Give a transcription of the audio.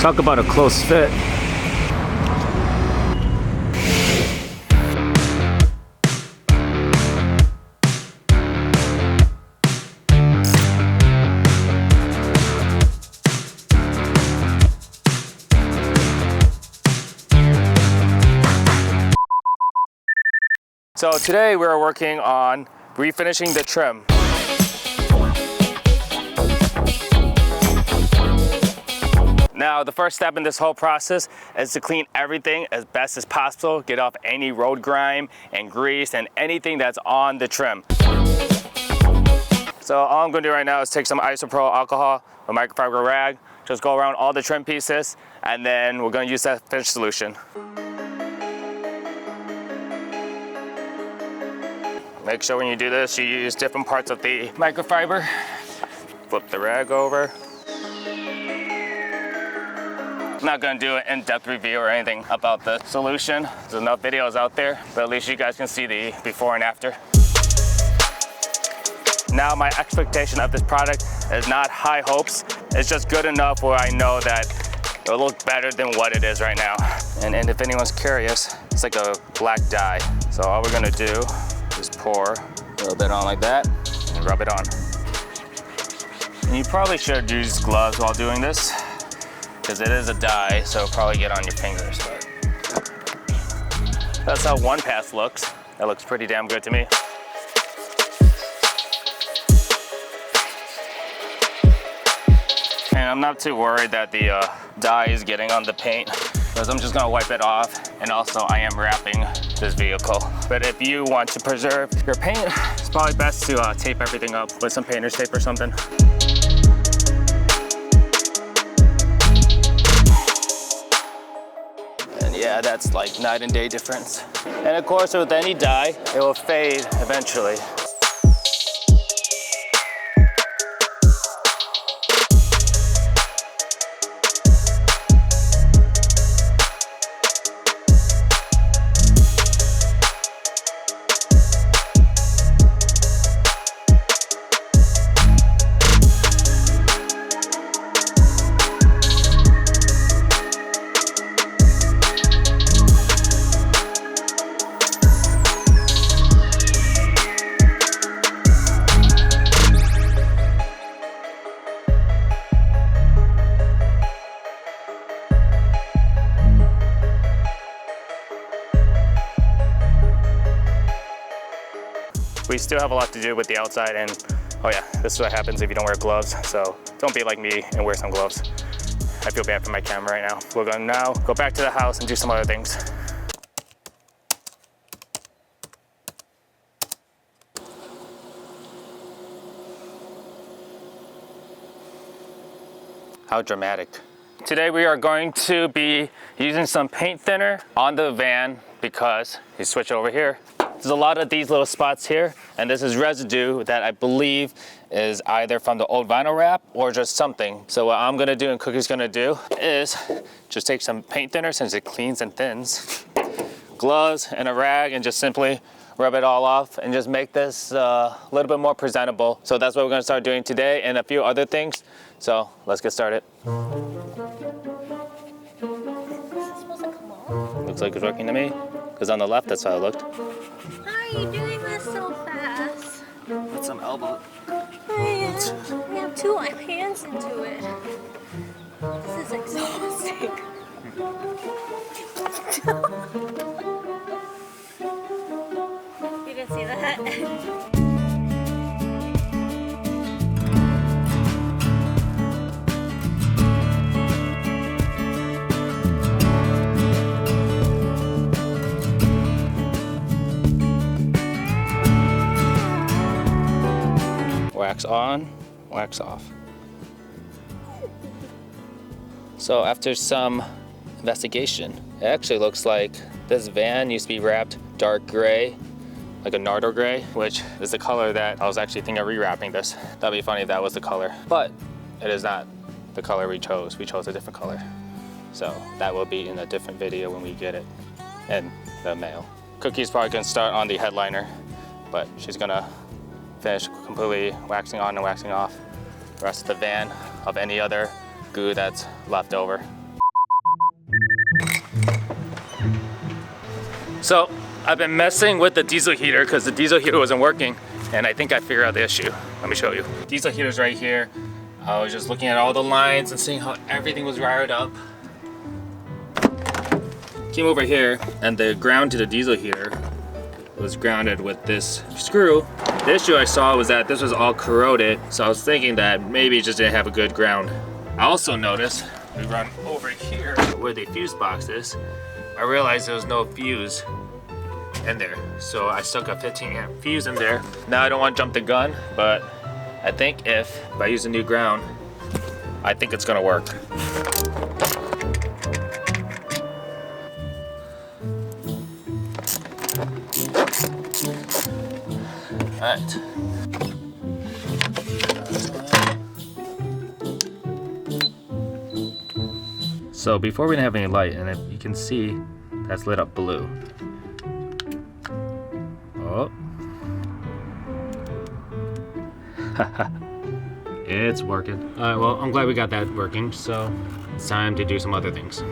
Talk about a close fit. So today we're working on refinishing the trim. Now the first step in this whole process is to clean everything as best as possible, get off any road grime and grease and anything that's on the trim. So all I'm going to do right now is take some isopropyl alcohol, a microfiber rag, just go around all the trim pieces, and then we're going to use that finish solution. Make sure when you do this, you use different parts of the microfiber. Flip the rag over. I'm not gonna do an in-depth review or anything about the solution. There's enough videos out there, but at least you guys can see the before and after. Now my expectation of this product is not high hopes. It's just good enough where I know that it'll look better than what it is right now. And if anyone's curious, it's like a black dye. So all we're gonna do is pour a little bit on like that and rub it on. And you probably should use gloves while doing this because it is a dye, so it'll probably get on your fingers. But that's how one pass looks. That looks pretty damn good to me. And I'm not too worried that the dye is getting on the paint, because I'm just gonna wipe it off, and also I am wrapping this vehicle. But if you want to preserve your paint, it's probably best to tape everything up with some painter's tape or something. And yeah, that's like night and day difference. And of course, with any dye, it will fade eventually. We still have a lot to do with the outside, and oh yeah, this is what happens if you don't wear gloves. So don't be like me and wear some gloves. I feel bad for my camera right now. We're gonna now go back to the house and do some other things. How dramatic. Today we are going to be using some paint thinner on the van because you switch over here. There's a lot of these little spots here, and this is residue that I believe is either from the old vinyl wrap or just something. So what I'm gonna do and Cookie's gonna do is just take some paint thinner, since it cleans and thins, gloves and a rag, and just simply rub it all off and just make this a little bit more presentable. So that's what we're gonna start doing today, and a few other things. So let's get started. Is this supposed to come off? Looks like it's working to me, because on the left, that's how it looked. How are you doing this so fast? With some elbow. We have two hands into it. This is exhausting. You didn't see that? Wax on, wax off. So after some investigation, it actually looks like this van used to be wrapped dark gray, like a Nardo gray, which is the color that I was actually thinking of rewrapping this. That'd be funny if that was the color, but it is not the color we chose. We chose a different color. So that will be in a different video when we get it in the mail. Cookie's probably gonna start on the headliner, but she's gonna finish completely waxing on and waxing off the rest of the van of any other goo that's left over. So I've been messing with the diesel heater because the diesel heater wasn't working, and I think I figured out the issue. Let me show you. Diesel heater's right here. I was just looking at all the lines and seeing how everything was wired up. Came over here, and the ground to the diesel heater was grounded with this screw. The issue I saw was that this was all corroded, so I was thinking that maybe it just didn't have a good ground. I also noticed, we run over here where the fuse box is, I realized there was no fuse in there. So I stuck a 15 amp fuse in there. Now I don't want to jump the gun, but I think if I use a new ground, I think it's gonna work. All right. So before we didn't have any light, and if you can see, that's lit up blue. Oh. It's working. All right, well, I'm glad we got that working, so it's time to do some other things.